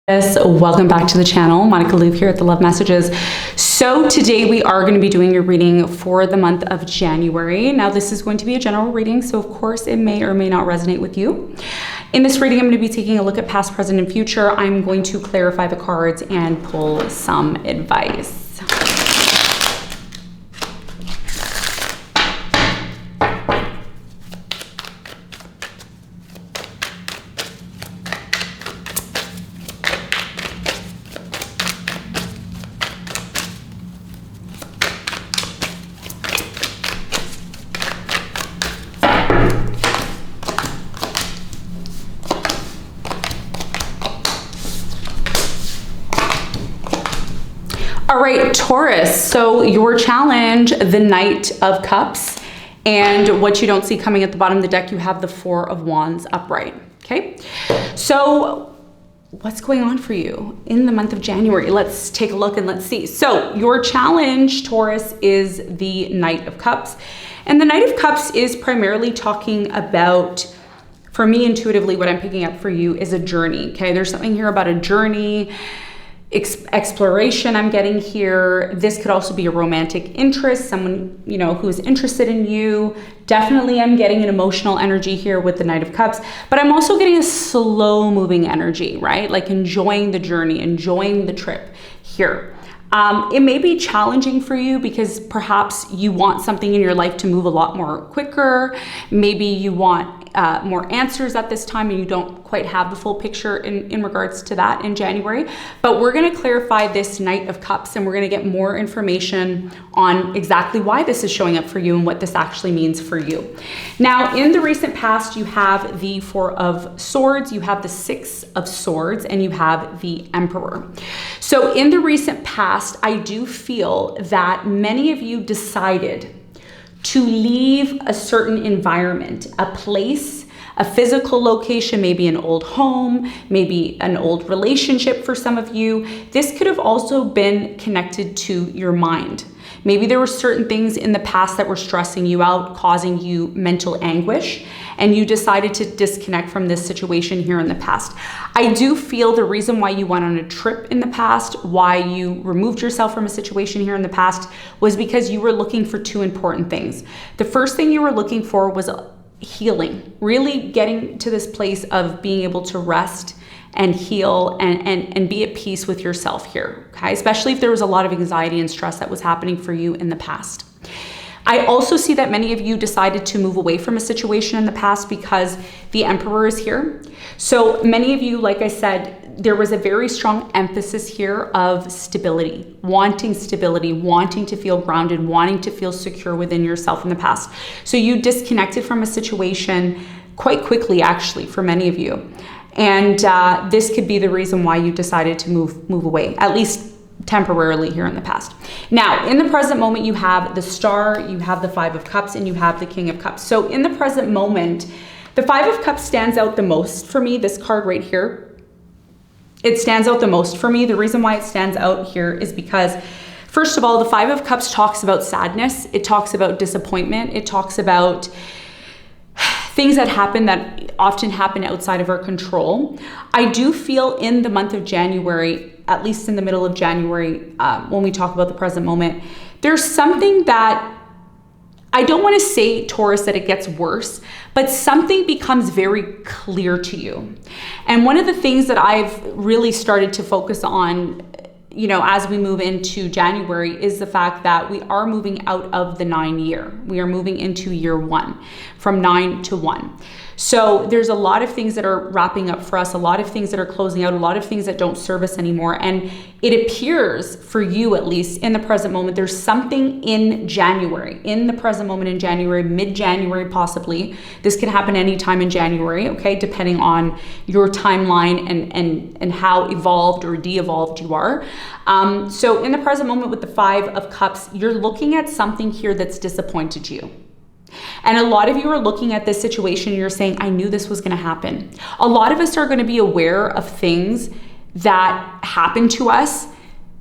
Welcome back to the channel. Monica Louv here at the Love Messages. So today we are going to be doing your reading for the month of January. Now this is going to be a general reading, so of course it may or may not resonate with you. In this reading, I'm going to be taking a look at past, present, and future. I'm going to clarify the cards and pull some advice. All right, Taurus, so your challenge, the Knight of Cups, and what you don't see coming at the bottom of the deck, you have the Four of Wands upright, okay? So what's going on for you in the month of January? Let's take a look and let's see. So your challenge, Taurus, is the Knight of Cups, and the Knight of Cups is primarily talking about, for me intuitively, what I'm picking up for you is a journey, okay? There's something here about a journey, exploration I'm getting here. This could also be a romantic interest, someone, you know, who's interested in you. Definitely I'm getting an emotional energy here with the Knight of Cups, but I'm also getting a slow moving energy, right? Like enjoying the journey, enjoying the trip here. It may be challenging for you because perhaps you want something in your life to move a lot more quicker. Maybe you want more answers at this time and you don't quite have the full picture in regards to that in January. But we're going to clarify this Knight of Cups and we're going to get more information on exactly why this is showing up for you and what this actually means for you. Now, in the recent past, you have the Four of Swords, you have the Six of Swords, and you have the Emperor. So in the recent past, I do feel that many of you decided to leave a certain environment, a place, a physical location, maybe an old home, maybe an old relationship for some of you. This could have also been connected to your mind. Maybe there were certain things in the past that were stressing you out, causing you mental anguish, and you decided to disconnect from this situation here in the past. I do feel the reason why you went on a trip in the past, why you removed yourself from a situation here in the past, was because you were looking for two important things. The first thing you were looking for was healing, really getting to this place of being able to rest and heal and be at peace with yourself here, okay? Especially if there was a lot of anxiety and stress that was happening for you in the past. I also see that many of you decided to move away from a situation in the past because the Emperor is here. So many of you, like I said, there was a very strong emphasis here of stability, wanting to feel grounded, wanting to feel secure within yourself in the past. So you disconnected from a situation quite quickly, actually, for many of you. And this could be the reason why you decided to move away, at least temporarily here in the past. Now, in the present moment, you have the Star, you have the Five of Cups, and you have the King of Cups. So in the present moment, the Five of Cups stands out the most for me, this card right here. It stands out the most for me. The reason why it stands out here is because, first of all, the Five of Cups talks about sadness. It talks about disappointment. It talks about things that happen that often happen outside of our control. I do feel in the month of January, at least in the middle of January, when we talk about the present moment, there's something that, I don't want to say, Taurus, that it gets worse, but something becomes very clear to you. And one of the things that I've really started to focus on, you know, as we move into January, is the fact that we are moving out of the 9 year. We are moving into year 1, from 9 to 1. So there's a lot of things that are wrapping up for us, a lot of things that are closing out, a lot of things that don't serve us anymore. And it appears, for you at least, in the present moment, there's something in January, in the present moment in January, mid-January possibly. This can happen anytime in January, okay, depending on your timeline and how evolved or de-evolved you are. So in the present moment with the Five of Cups, you're looking at something here that's disappointed you. And a lot of you are looking at this situation and you're saying, I knew this was going to happen. A lot of us are going to be aware of things that happen to us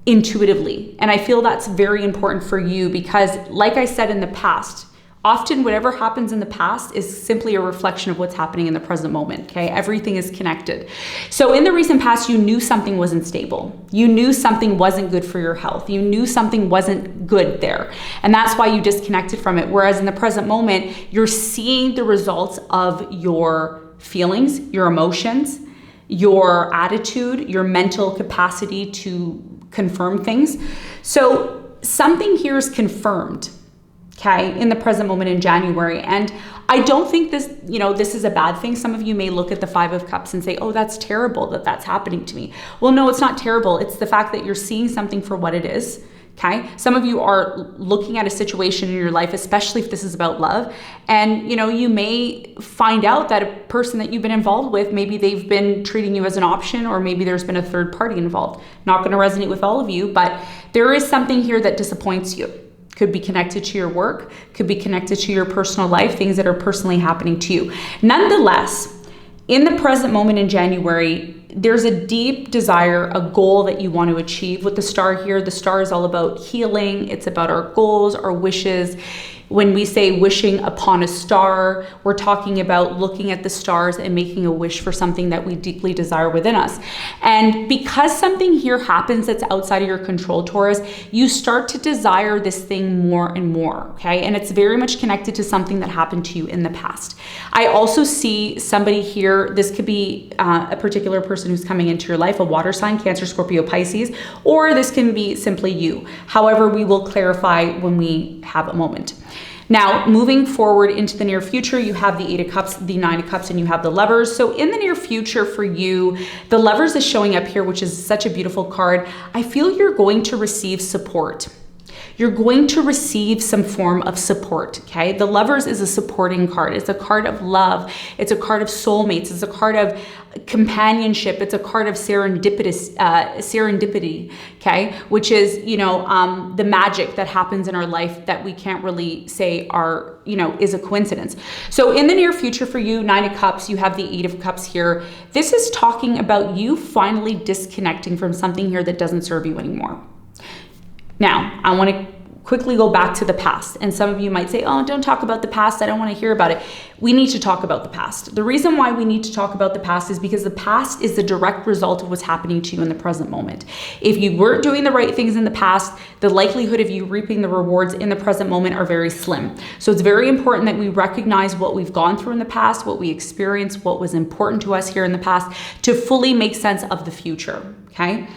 intuitively. And I feel that's very important for you because, like I said in the past, Often whatever happens in the past is simply a reflection of what's happening in the present moment, okay? Everything is connected. So in the recent past, you knew something wasn't stable. You knew something wasn't good for your health. You knew something wasn't good there. And that's why you disconnected from it. Whereas in the present moment, you're seeing the results of your feelings, your emotions, your attitude, your mental capacity to confirm things. So something here is confirmed, okay, in the present moment in January. And I don't think this, this is a bad thing. Some of you may look at the 5 of Cups and say, oh, that's terrible that that's happening to me. Well, no, it's not terrible. It's the fact that you're seeing something for what it is. Okay. Some of you are looking at a situation in your life, especially if this is about love. And, you may find out that a person that you've been involved with, maybe they've been treating you as an option, or maybe there's been a third party involved. Not going to resonate with all of you, but there is something here that disappoints you. Could be connected to your work, could be connected to your personal life, things that are personally happening to you. Nonetheless, in the present moment in January, there's a deep desire, a goal that you want to achieve. With the star here, the star is all about healing. It's about our goals, our wishes. When we say wishing upon a star, we're talking about looking at the stars and making a wish for something that we deeply desire within us. And because something here happens that's outside of your control, Taurus, you start to desire this thing more and more, okay? And it's very much connected to something that happened to you in the past. I also see somebody here, this could be a particular person who's coming into your life, a water sign, Cancer, Scorpio, Pisces, or this can be simply you. However, we will clarify when we have a moment. Now, moving forward into the near future, you have the 8 of Cups, the 9 of Cups, and you have the Lovers. So in the near future for you, the Lovers is showing up here, which is such a beautiful card. I feel you're going to receive support. You're going to receive some form of support, okay? The Lovers is a supporting card. It's a card of love. It's a card of soulmates. It's a card of companionship. It's a card of serendipity, okay? Which is, the magic that happens in our life that we can't really say is a coincidence. So in the near future for you, 9 of Cups, you have the 8 of Cups here. This is talking about you finally disconnecting from something here that doesn't serve you anymore. Now, I want to quickly go back to the past. And some of you might say, oh, don't talk about the past. I don't want to hear about it. We need to talk about the past. The reason why we need to talk about the past is because the past is the direct result of what's happening to you in the present moment. If you weren't doing the right things in the past, the likelihood of you reaping the rewards in the present moment are very slim. So it's very important that we recognize what we've gone through in the past, what we experienced, what was important to us here in the past to fully make sense of the future, okay?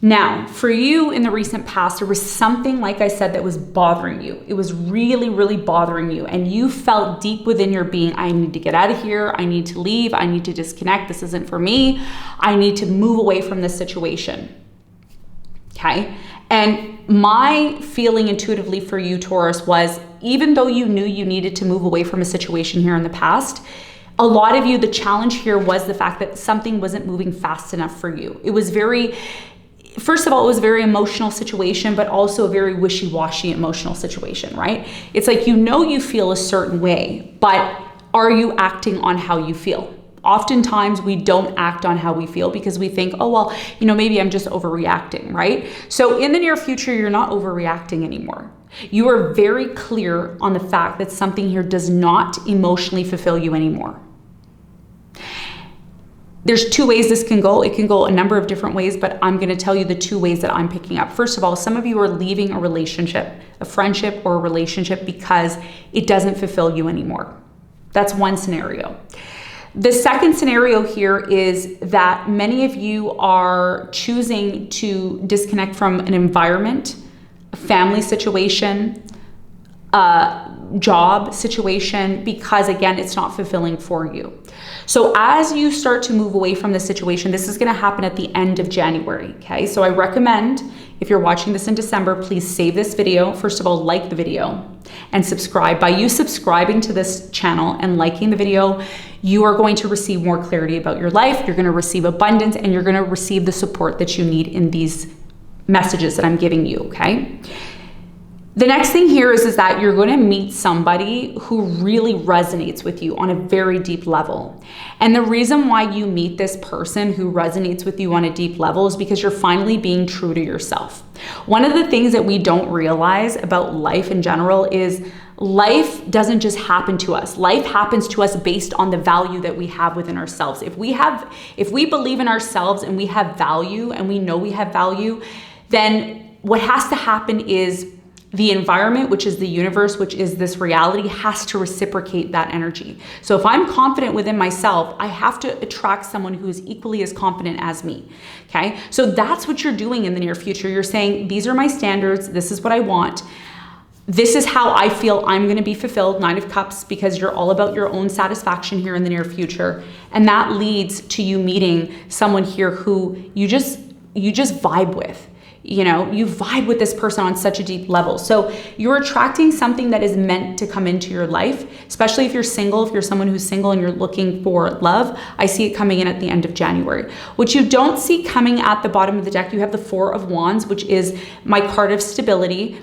Now, for you in the recent past, there was something, like I said, that was bothering you. It was really, really bothering you. And you felt deep within your being, I need to get out of here. I need to leave. I need to disconnect. This isn't for me. I need to move away from this situation. Okay? And my feeling intuitively for you, Taurus, was even though you knew you needed to move away from a situation here in the past, a lot of you, the challenge here was the fact that something wasn't moving fast enough for you. It was first of all, it was a very emotional situation, but also a very wishy-washy emotional situation, right? It's like, you feel a certain way, but are you acting on how you feel? Oftentimes we don't act on how we feel because we think, oh, well, maybe I'm just overreacting, right? So in the near future, you're not overreacting anymore. You are very clear on the fact that something here does not emotionally fulfill you anymore. There's 2 ways this can go. It can go a number of different ways, but I'm going to tell you the 2 ways that I'm picking up. First of all, some of you are leaving a relationship, a friendship or a relationship because it doesn't fulfill you anymore. That's one scenario. The second scenario here is that many of you are choosing to disconnect from an environment, a family situation, job situation, because again, it's not fulfilling for you. So as you start to move away from this situation, this is going to happen at the end of January, okay? So I recommend, if you're watching this in December, please save this video. First of all, like the video and subscribe. By you subscribing to this channel and liking the video, you are going to receive more clarity about your life. You're going to receive abundance, and you're going to receive the support that you need in these messages that I'm giving you, okay? The next thing here is that you're going to meet somebody who really resonates with you on a very deep level. And the reason why you meet this person who resonates with you on a deep level is because you're finally being true to yourself. One of the things that we don't realize about life in general is life doesn't just happen to us. Life happens to us based on the value that we have within ourselves. If we believe in ourselves and we have value and we know we have value, then what has to happen is the environment, which is the universe, which is this reality, has to reciprocate that energy. So if I'm confident within myself, I have to attract someone who is equally as confident as me, okay? So that's what you're doing in the near future. You're saying, these are my standards, this is what I want. This is how I feel I'm gonna be fulfilled, Nine of Cups, because you're all about your own satisfaction here in the near future. And that leads to you meeting someone here who you just vibe with. You know, you vibe with this person on such a deep level. So you're attracting something that is meant to come into your life, especially if you're single, if you're someone who's single and you're looking for love. I see it coming in at the end of January. What you don't see coming at the bottom of the deck, you have the Four of Wands, which is my card of stability.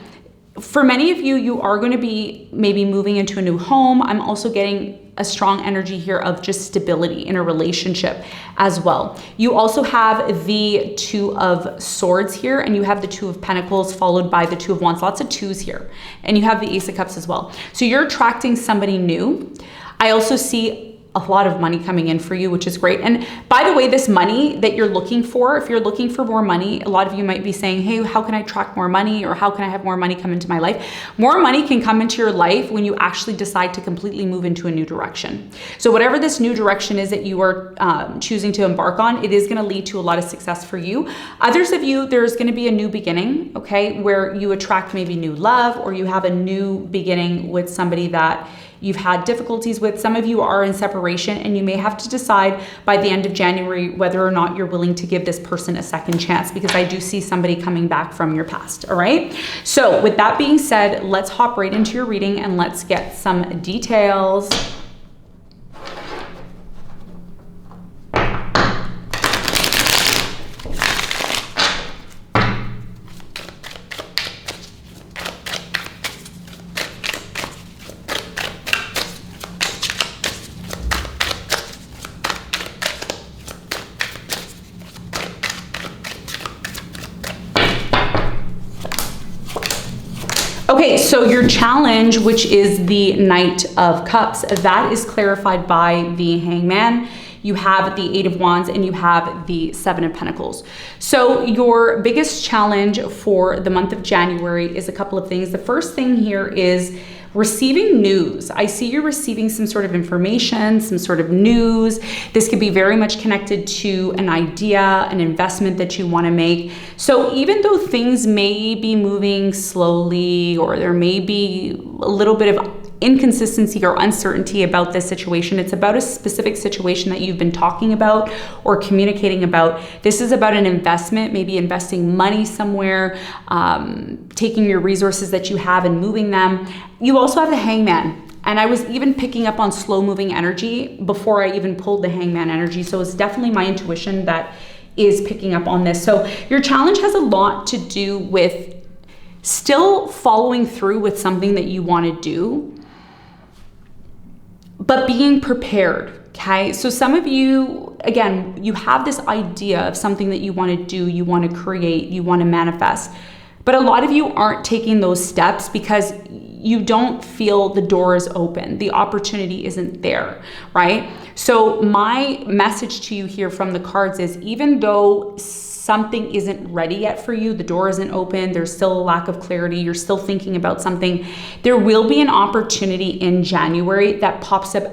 For many of you, you are going to be maybe moving into a new home. I'm also getting a strong energy here of just stability in a relationship as well. You also have the Two of Swords here, and you have the Two of Pentacles followed by the Two of Wands. Lots of twos here. And you have the Ace of Cups as well. So you're attracting somebody new. I also see a lot of money coming in for you, which is great. And by the way, this money that you're looking for, if you're looking for more money, a lot of you might be saying, hey, how can I attract more money? Or how can I have more money come into my life? More money can come into your life when you actually decide to completely move into a new direction. So whatever this new direction is that you are choosing to embark on, it is going to lead to a lot of success for you. Others of you, there's going to be a new beginning, okay, where you attract maybe new love, or you have a new beginning with somebody that you've had difficulties with. Some of you are in separation, and you may have to decide by the end of January whether or not you're willing to give this person a second chance, because I do see somebody coming back from your past, all right? So with that being said, let's hop right into your reading and let's get some details. Okay, so your challenge, which is the Knight of Cups, that is clarified by the Hangman. You have the Eight of Wands and you have the Seven of Pentacles. So your biggest challenge for the month of January is a couple of things. The first thing here is receiving news. I see you're receiving some sort of information, some sort of news. This could be very much connected to an idea, an investment that you want to make. So even though things may be moving slowly, or there may be a little bit of inconsistency or uncertainty about this situation, it's about a specific situation that you've been talking about or communicating about. This is about an investment, maybe investing money somewhere, taking your resources that you have and moving them. You also have the Hangman. And I was even picking up on slow moving energy before I even pulled the Hangman energy. So it's definitely my intuition that is picking up on this. So your challenge has a lot to do with still following through with something that you want to do, but being prepared, okay? So some of you, again, you have this idea of something that you want to do, you want to create, you want to manifest, but a lot of you aren't taking those steps because you don't feel the door is open. The opportunity isn't there, right? So my message to you here from the cards is, even though something isn't ready yet for you, the door isn't open, there's still a lack of clarity, you're still thinking about something, there will be an opportunity in January that pops up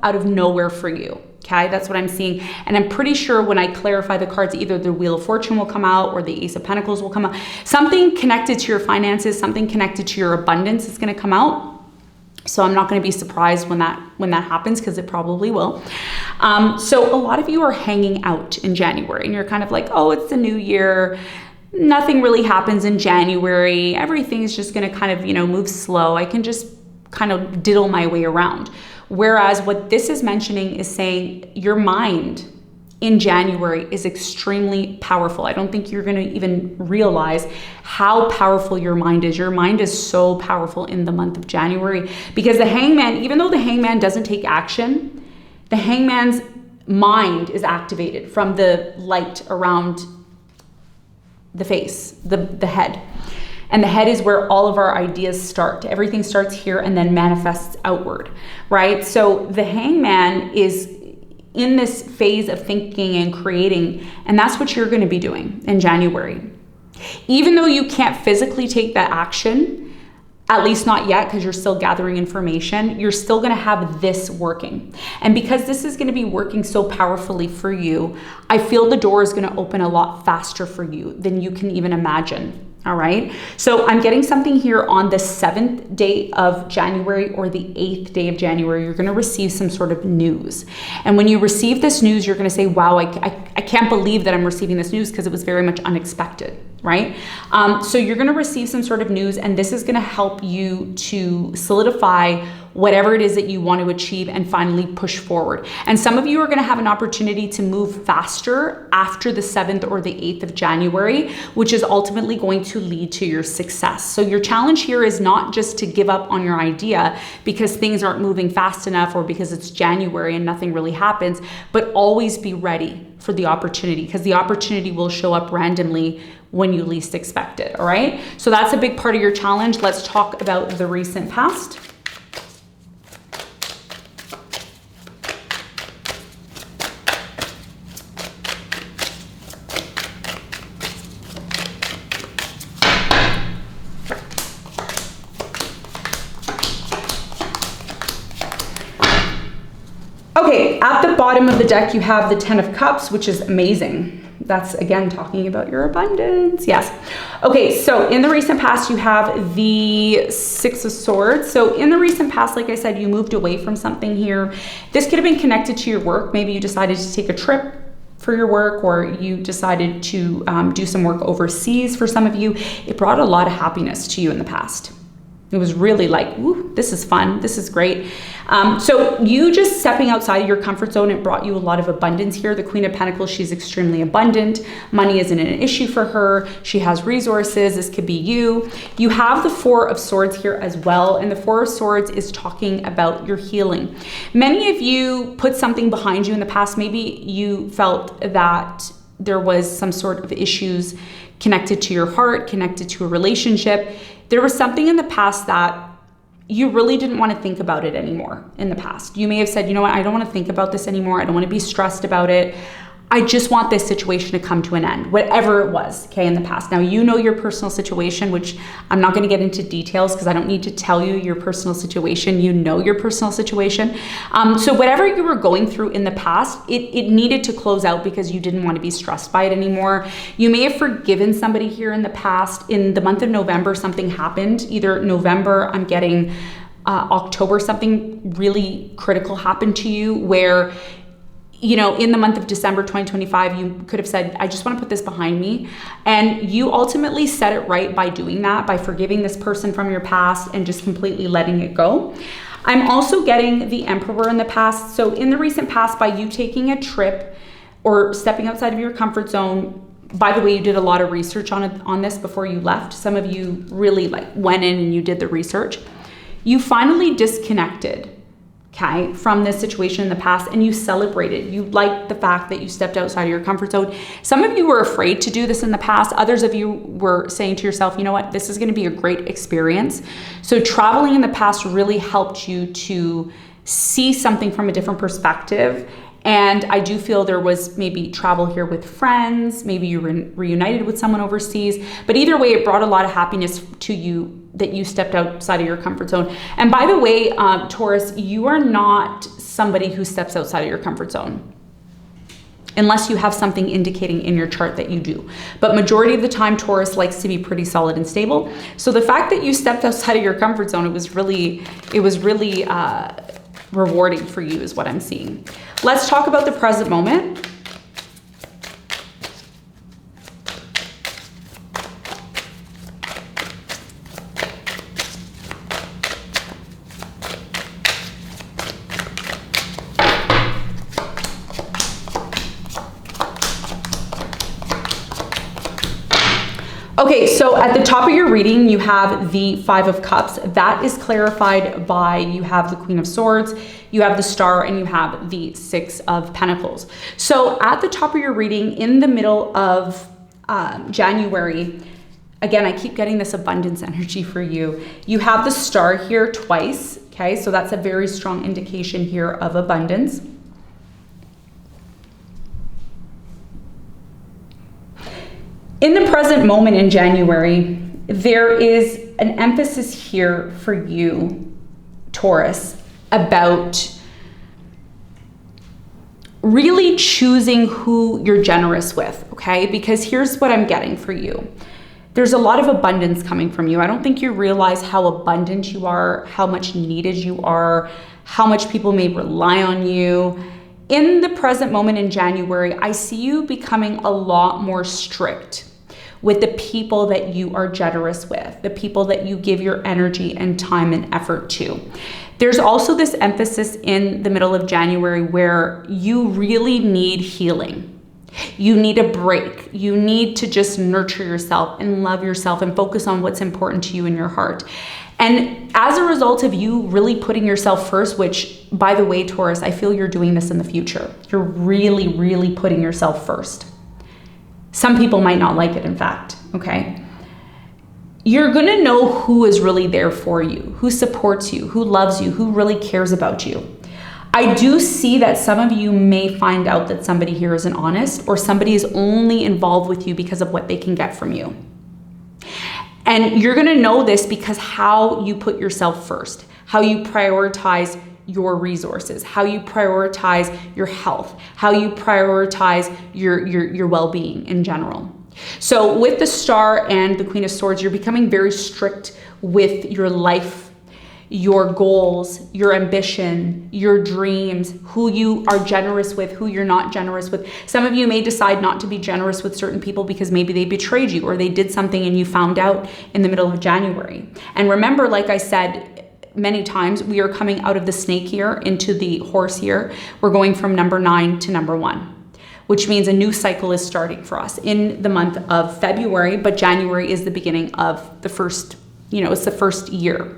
out of nowhere for you. Okay, that's what I'm seeing. And I'm pretty sure when I clarify the cards, either the Wheel of Fortune will come out or the Ace of Pentacles will come out. Something connected to your finances, something connected to your abundance is going to come out. So I'm not going to be surprised when that happens, because it probably will. So a lot of you are hanging out in January and you're kind of like, oh, it's the new year. Nothing really happens in January. Everything's just going to kind of, move slow. I can just kind of diddle my way around. Whereas what this is mentioning is saying your mind in January is extremely powerful. I don't think you're going to even realize how powerful your mind is. Your mind is so powerful in the month of January, because the Hangman, even though the Hangman doesn't take action, the Hangman's mind is activated from the light around the face, the head. And the head is where all of our ideas start. Everything starts here and then manifests outward, right? So the hangman is in this phase of thinking and creating, and that's what you're going to be doing in January. Even though you can't physically take that action, at least not yet, because you're still gathering information, you're still going to have this working. And because this is going to be working so powerfully for you, I feel the door is going to open a lot faster for you than you can even imagine. All right. So I'm getting something here on the 7th day of January or the 8th day of January. You're going to receive some sort of news. And when you receive this news, you're going to say, wow, I can't believe that I'm receiving this news, because it was very much unexpected, right? So you're going to receive some sort of news, and this is going to help you to solidify whatever it is that you want to achieve and finally push forward. And some of you are going to have an opportunity to move faster after the 7th or the 8th of January, which is ultimately going to lead to your success. So your challenge here is not just to give up on your idea because things aren't moving fast enough or because it's January and nothing really happens, but always be ready for the opportunity, because the opportunity will show up randomly when you least expect it. All right. So that's a big part of your challenge. Let's talk about the recent past. Okay, at the bottom of the deck, you have the 10 of Cups, which is amazing. That's, again, talking about your abundance. Yes. Okay, so in the recent past, you have the 6 of Swords. So in the recent past, like I said, you moved away from something here. This could have been connected to your work. Maybe you decided to take a trip for your work, or you decided to do some work overseas. For some of you, it brought a lot of happiness to you in the past. It was really like, woo, this is fun. This is great. So you just stepping outside of your comfort zone, it brought you a lot of abundance here. The Queen of Pentacles, she's extremely abundant. Money isn't an issue for her. She has resources. This could be you. You have the 4 of Swords here as well. And the 4 of Swords is talking about your healing. Many of you put something behind you in the past. Maybe you felt that there was some sort of issues connected to your heart, connected to a relationship. There was something in the past that you really didn't want to think about it anymore in the past. You may have said, you know what, I don't want to think about this anymore. I don't want to be stressed about it. I just want this situation to come to an end, whatever it was, okay, in the past. Now, you know your personal situation, which I'm not going to get into details because I don't need to tell you your personal situation. You know your personal situation. So whatever you were going through in the past, it needed to close out because you didn't want to be stressed by it anymore. You may have forgiven somebody here in the past. In the month of November, something happened. Either November, I'm getting October, something really critical happened to you where, you know, in the month of December 2025, you could have said, I just want to put this behind me. And you ultimately set it right by doing that, by forgiving this person from your past and just completely letting it go. I'm also getting the Emperor in the past. So in the recent past, by you taking a trip or stepping outside of your comfort zone, by the way, you did a lot of research on this before you left. Some of you really went in and you did the research. You finally disconnected, okay, from this situation in the past, and you celebrated. You liked the fact that you stepped outside of your comfort zone. Some of you were afraid to do this in the past. Others of you were saying to yourself, you know what, this is going to be a great experience. So traveling in the past really helped you to see something from a different perspective. And I do feel there was maybe travel here with friends, maybe you reunited with someone overseas, but either way, it brought a lot of happiness to you that you stepped outside of your comfort zone. And by the way, Taurus, you are not somebody who steps outside of your comfort zone, unless you have something indicating in your chart that you do. But majority of the time, Taurus likes to be pretty solid and stable. So the fact that you stepped outside of your comfort zone, it was really rewarding for you is what I'm seeing. Let's talk about the present moment. Okay, so at the top of your reading, you have the 5 of Cups. That is clarified by you have the Queen of Swords, you have the Star, and you have the 6 of Pentacles. So at the top of your reading, in the middle of January, Again, I keep getting this abundance energy for you. You have the star here twice, okay? So that's a very strong indication here of abundance. In the present moment in January, there is an emphasis here for you, Taurus, about really choosing who you're generous with, okay? Because here's what I'm getting for you. There's a lot of abundance coming from you. I don't think you realize how abundant you are, how much needed you are, how much people may rely on you. In the present moment in January, I see you becoming a lot more strict with the people that you are generous with, the people that you give your energy and time and effort to. There's also this emphasis in the middle of January where you really need healing. You need a break. You need to just nurture yourself and love yourself and focus on what's important to you in your heart. And as a result of you really putting yourself first, which, by the way, Taurus, I feel you're doing this in the future. You're really, really putting yourself first. Some people might not like it, in fact, okay? You're gonna know who is really there for you, who supports you, who loves you, who really cares about you. I do see that some of you may find out that somebody here isn't honest, or somebody is only involved with you because of what they can get from you. And you're gonna know this because how you put yourself first, how you prioritize your resources, how you prioritize your health, how you prioritize your well-being in general. So with the Star and the Queen of Swords, you're becoming very strict with your life, your goals, your ambition, your dreams, who you are generous with, who you're not generous with. Some of you may decide not to be generous with certain people because maybe they betrayed you or they did something and you found out in the middle of January. And remember, like I said many times, we are coming out of the snake year into the horse year. We're going from number 9 to number 1. Which means a new cycle is starting for us in the month of February, but January is the beginning of the first, it's the first year.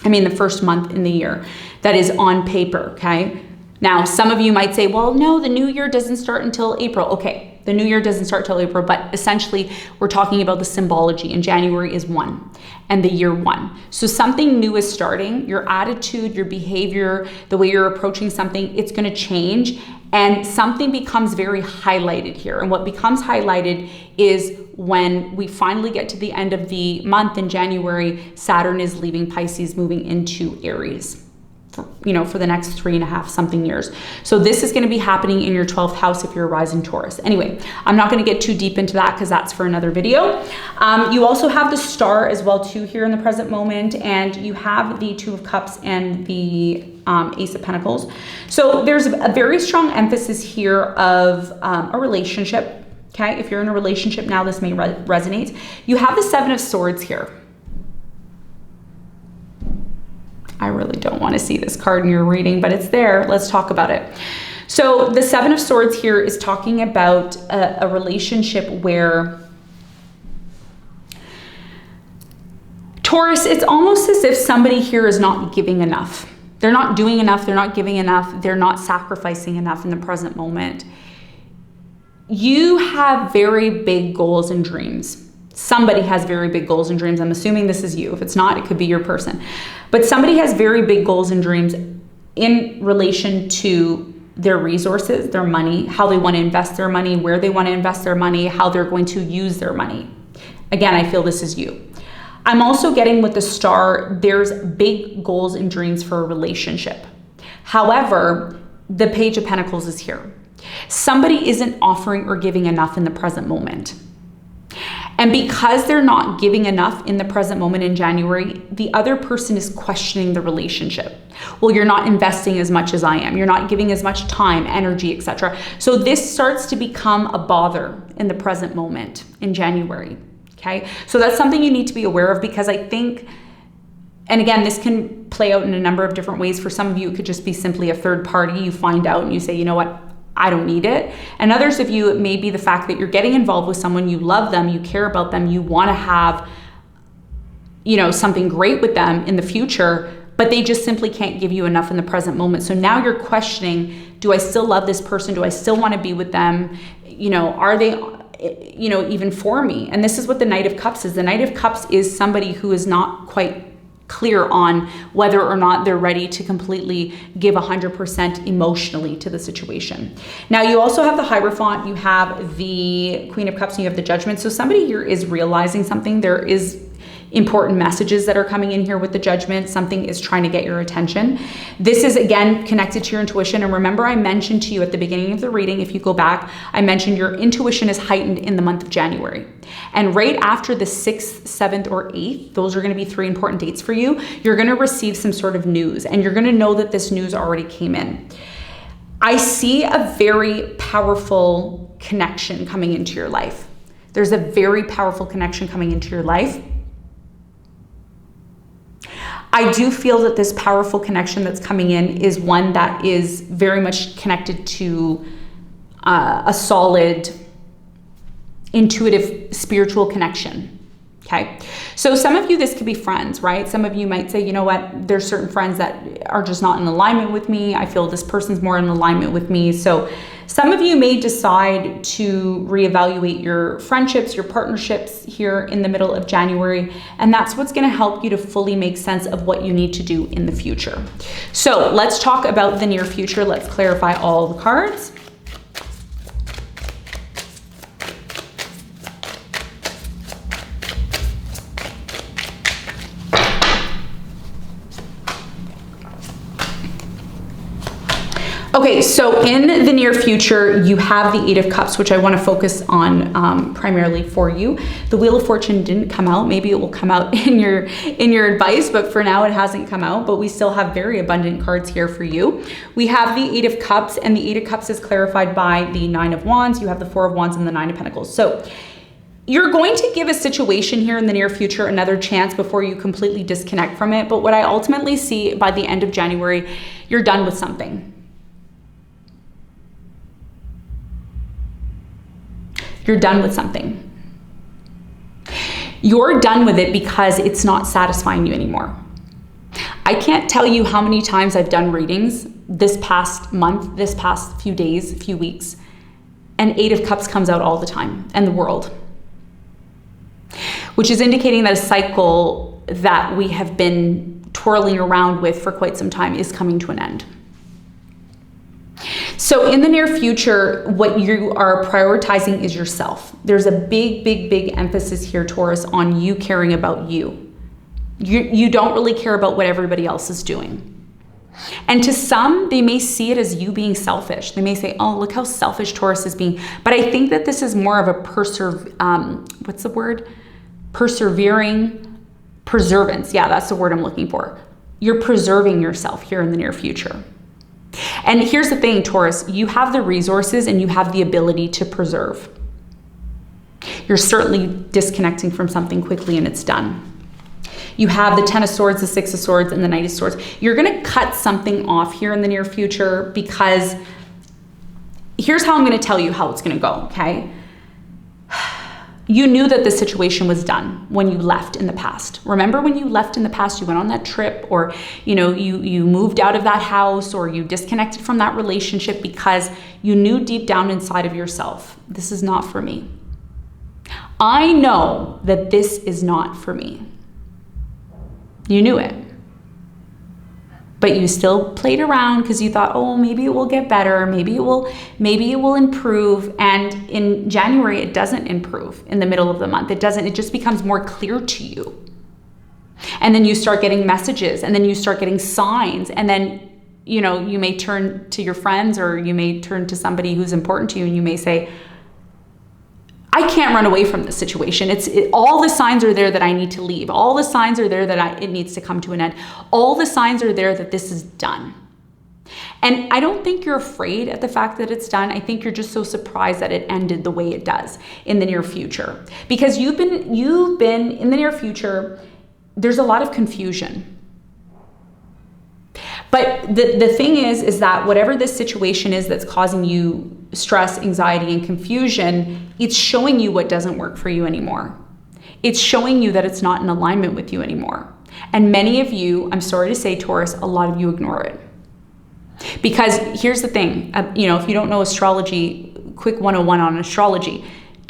The first month in the year that is on paper, okay? Now, some of you might say, well, no, the new year doesn't start until April. Okay, the new year doesn't start till April, but essentially we're talking about the symbology, and January is 1 and the year 1. So something new is starting. Your attitude, your behavior, the way you're approaching something, it's gonna change, and something becomes very highlighted here. And what becomes highlighted is when we finally get to the end of the month in January, Saturn is leaving Pisces, moving into Aries. For the next 3.5 something years. So this is going to be happening in your 12th house if you're a rising Taurus. Anyway, I'm not going to get too deep into that because that's for another video. You also have the Star as well too here in the present moment, and you have the Two of Cups and the Ace of Pentacles. So there's a very strong emphasis here of a relationship. Okay, if you're in a relationship now, this may resonate. You have the Seven of Swords here. I really don't want to see this card in your reading, but it's there. Let's talk about it. So the Seven of Swords here is talking about a relationship where Taurus, it's almost as if somebody here is not giving enough. They're not doing enough. They're not giving enough. They're not sacrificing enough in the present moment. You have very big goals and dreams. Somebody has very big goals and dreams. I'm assuming this is you. If it's not, it could be your person. But somebody has very big goals and dreams in relation to their resources, their money, how they want to invest their money, where they want to invest their money, how they're going to use their money. Again, I feel this is you. I'm also getting with the Star, there's big goals and dreams for a relationship. However, the Page of Pentacles is here. Somebody isn't offering or giving enough in the present moment. And because they're not giving enough in the present moment in January, the other person is questioning the relationship. Well, you're not investing as much as I am. You're not giving as much time, energy, etc. So this starts to become a bother in the present moment in January, okay? So that's something you need to be aware of, because I think, and again, this can play out in a number of different ways. For some of you, it could just be simply a third party. You find out and you say, you know what? I don't need it. And others of you, it may be the fact that you're getting involved with someone, you love them, you care about them, you want to have, something great with them in the future, but they just simply can't give you enough in the present moment. So now you're questioning, do I still love this person? Do I still want to be with them? Are they even for me. And this is what the Knight of Cups is. The Knight of Cups is somebody who is not quite clear on whether or not they're ready to completely give 100% emotionally to the situation. Now, you also have the Hierophant, you have the Queen of Cups, and you have the Judgment. So somebody here is realizing something. There is important messages that are coming in here with the Judgment. Something is trying to get your attention. This is, again, connected to your intuition. And remember, I mentioned to you at the beginning of the reading, if you go back, I mentioned your intuition is heightened in the month of January. And right after the 6th, 7th, or 8th, those are going to be 3 important dates for you, you're going to receive some sort of news. And you're going to know that this news already came in. I see a very powerful connection coming into your life. There's a very powerful connection coming into your life. I do feel that this powerful connection that's coming in is one that is very much connected to a solid, intuitive, spiritual connection. Okay. So some of you, this could be friends, right? Some of you might say, you know what, there's certain friends that are just not in alignment with me. I feel this person's more in alignment with me. So some of you may decide to reevaluate your friendships, your partnerships here in the middle of January. And that's what's going to help you to fully make sense of what you need to do in the future. So let's talk about the near future. Let's clarify all the cards. Okay, so in the near future, you have the 8 of Cups, which I want to focus on primarily for you. The Wheel of Fortune didn't come out. Maybe it will come out in your advice, but for now it hasn't come out. But we still have very abundant cards here for you. We have the 8 of Cups, and the 8 of Cups is clarified by the 9 of Wands. You have the 4 of Wands and the 9 of Pentacles. So you're going to give a situation here in the near future another chance before you completely disconnect from it. But what I ultimately see by the end of January, you're done with something. You're done with something. You're done with it because it's not satisfying you anymore. I can't tell you how many times I've done readings this past month, this past few days, few weeks, and 8 of Cups comes out all the time, and the World, which is indicating that a cycle that we have been twirling around with for quite some time is coming to an end. So in the near future, what you are prioritizing is yourself. There's a big, big, big emphasis here, Taurus, on you caring about you. You don't really care about what everybody else is doing. And to some, they may see it as you being selfish. They may say, oh, look how selfish Taurus is being. But I think that this is more of a perseverance. Yeah, that's the word I'm looking for. You're preserving yourself here in the near future. And here's the thing, Taurus, you have the resources and you have the ability to preserve. You're certainly disconnecting from something quickly and it's done. You have the 10 of Swords, the 6 of Swords, and the Knight of Swords. You're going to cut something off here in the near future because here's how I'm going to tell you how it's going to go, okay? You knew that the situation was done when you left in the past. Remember when you left in the past, you went on that trip, or you moved out of that house, or you disconnected from that relationship because you knew deep down inside of yourself, this is not for me. I know that this is not for me. You knew it. But you still played around because you thought, oh, maybe it will get better. Maybe it will improve. And in January, it doesn't improve in the middle of the month. It doesn't, it just becomes more clear to you. And then you start getting messages, and then you start getting signs. And then, you may turn to your friends, or you may turn to somebody who's important to you, and you may say, I can't run away from this situation. All the signs are there that I need to leave. All the signs are there that it needs to come to an end. All the signs are there that this is done. And I don't think you're afraid at the fact that it's done. I think you're just so surprised that it ended the way it does in the near future. Because you've been in the near future, there's a lot of confusion. But the thing is that whatever this situation is that's causing you stress, anxiety, and confusion, it's showing you what doesn't work for you anymore. It's showing you that it's not in alignment with you anymore. And many of you, I'm sorry to say, Taurus, a lot of you ignore it. Because here's the thing, if you don't know astrology, quick 101 on astrology,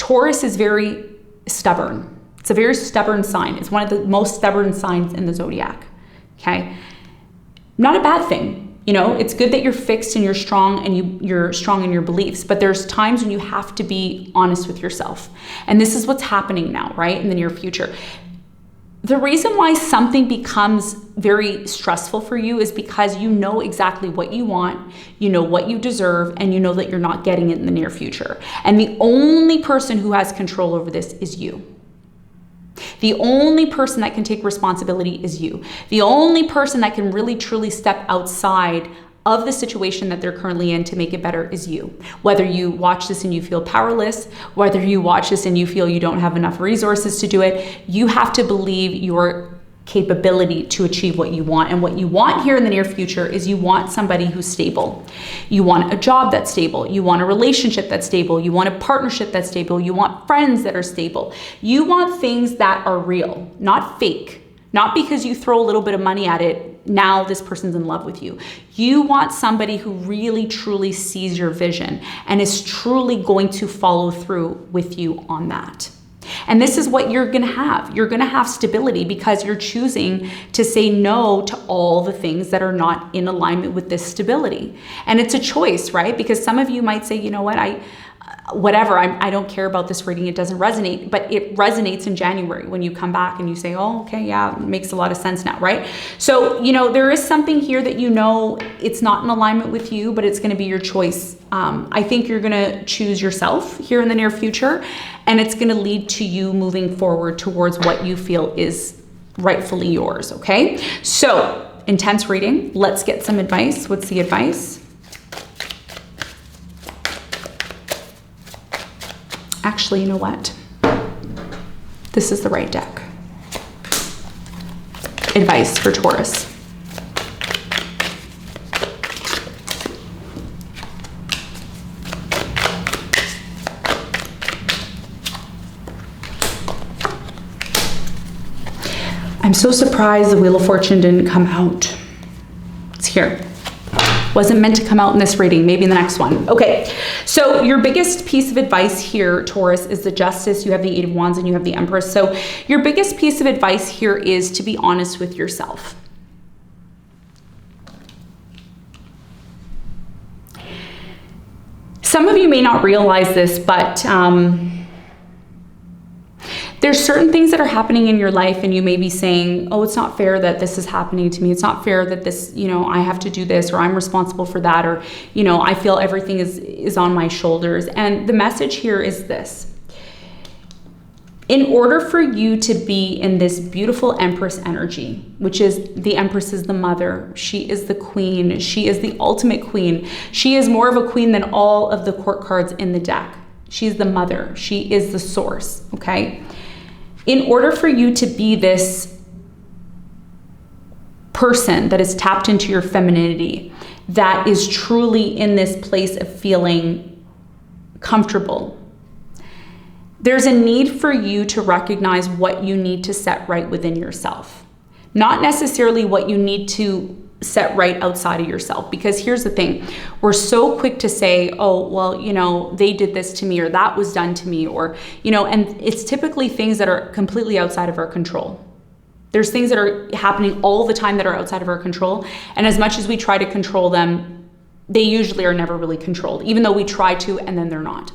Taurus is very stubborn. It's a very stubborn sign. It's one of the most stubborn signs in the zodiac, okay? Not a bad thing. You know, it's good that you're fixed and you're strong and you're strong in your beliefs, but there's times when you have to be honest with yourself. And this is what's happening now, right? In the near future. The reason why something becomes very stressful for you is because you know exactly what you want, you know what you deserve, and you know that you're not getting it in the near future. And the only person who has control over this is you. The only person that can take responsibility is you. The only person that can really truly step outside of the situation that they're currently in to make it better is you. Whether you watch this and you feel powerless, whether you watch this and you feel you don't have enough resources to do it, you have to believe your capability to achieve what you want. And what you want here in the near future is you want somebody who's stable. You want a job that's stable. You want a relationship that's stable. You want a partnership that's stable. You want friends that are stable. You want things that are real, not fake. Not because you throw a little bit of money at it, now this person's in love with you. You want somebody who really truly sees your vision and is truly going to follow through with you on that. And this is what you're gonna have. You're gonna have stability because you're choosing to say no to all the things that are not in alignment with this stability. And it's a choice, right? Because some of you might say, you know what, I don't care about this reading, it doesn't resonate, but it resonates in January when you come back and you say, oh, okay, yeah, it makes a lot of sense now, right? So, you know, there is something here that you know it's not in alignment with you, but it's gonna be your choice. I think you're gonna choose yourself here in the near future, and it's gonna lead to you moving forward towards what you feel is rightfully yours, okay? So, intense reading, let's get some advice. What's the advice? Actually, you know what? This is the right deck. Advice for Taurus. I'm so surprised the Wheel of Fortune didn't come out. It's here. Wasn't meant to come out in this reading, maybe in the next one. Okay, so your biggest piece of advice here, Taurus, is the Justice. You have the Eight of Wands and you have the Empress. So your biggest piece of advice here is to be honest with yourself. Some of you may not realize this, but there's certain things that are happening in your life and you may be saying, oh, it's not fair that this is happening to me. It's not fair that this, you know, I have to do this, or I'm responsible for that, or, you know, I feel everything is on my shoulders. And the message here is this. In order for you to be in this beautiful Empress energy, which is the Empress is the mother, she is the queen, she is the ultimate queen. She is more of a queen than all of the court cards in the deck. She's the mother, she is the source, okay? In order for you to be this person that is tapped into your femininity, that is truly in this place of feeling comfortable, there's a need for you to recognize what you need to set right within yourself. Not necessarily what you need to set right outside of yourself. Because here's the thing, we're so quick to say, oh, well, you know, they did this to me, or that was done to me, or, you know, and it's typically things that are completely outside of our control. There's things that are happening all the time that are outside of our control. And as much as we try to control them, they usually are never really controlled, even though we try to, and then they're not.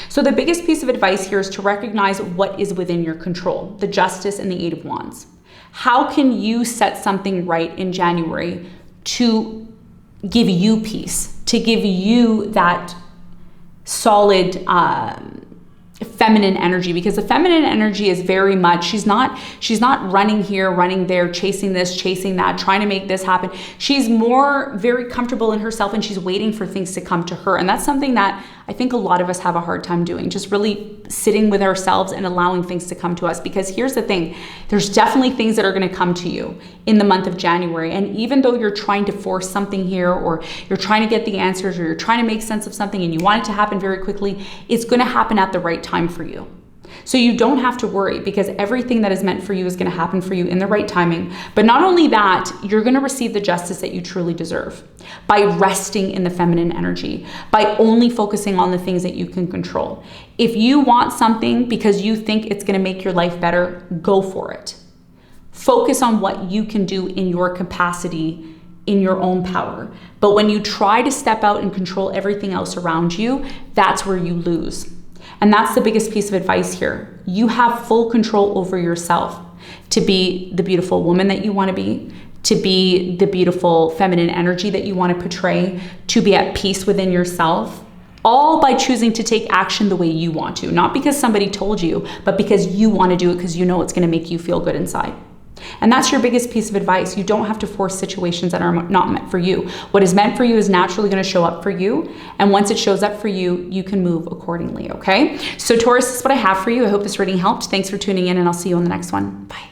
So the biggest piece of advice here is to recognize what is within your control, the Justice and the Eight of Wands. How can you set something right in January to give you peace, to give you that solid feminine energy? Because the feminine energy is very much, she's not running here, running there, chasing this, chasing that, trying to make this happen. She's more very comfortable in herself, and she's waiting for things to come to her. And that's something that I think a lot of us have a hard time doing, just really sitting with ourselves and allowing things to come to us. Because here's the thing, there's definitely things that are going to come to you in the month of January. And even though you're trying to force something here, or you're trying to get the answers, or you're trying to make sense of something and you want it to happen very quickly, it's going to happen at the right time for you. So you don't have to worry, because everything that is meant for you is going to happen for you in the right timing. But not only that, you're going to receive the justice that you truly deserve by resting in the feminine energy, by only focusing on the things that you can control. If you want something because you think it's going to make your life better, go for it. Focus on what you can do in your capacity, in your own power. But when you try to step out and control everything else around you, that's where you lose. And that's the biggest piece of advice here. You have full control over yourself to be the beautiful woman that you want to be the beautiful feminine energy that you want to portray, to be at peace within yourself, all by choosing to take action the way you want to, not because somebody told you, but because you want to do it because you know it's going to make you feel good inside. And that's your biggest piece of advice. You don't have to force situations that are not meant for you. What is meant for you is naturally going to show up for you. And once it shows up for you, you can move accordingly, okay? So Taurus, this is what I have for you. I hope this reading helped. Thanks for tuning in, and I'll see you on the next one. Bye.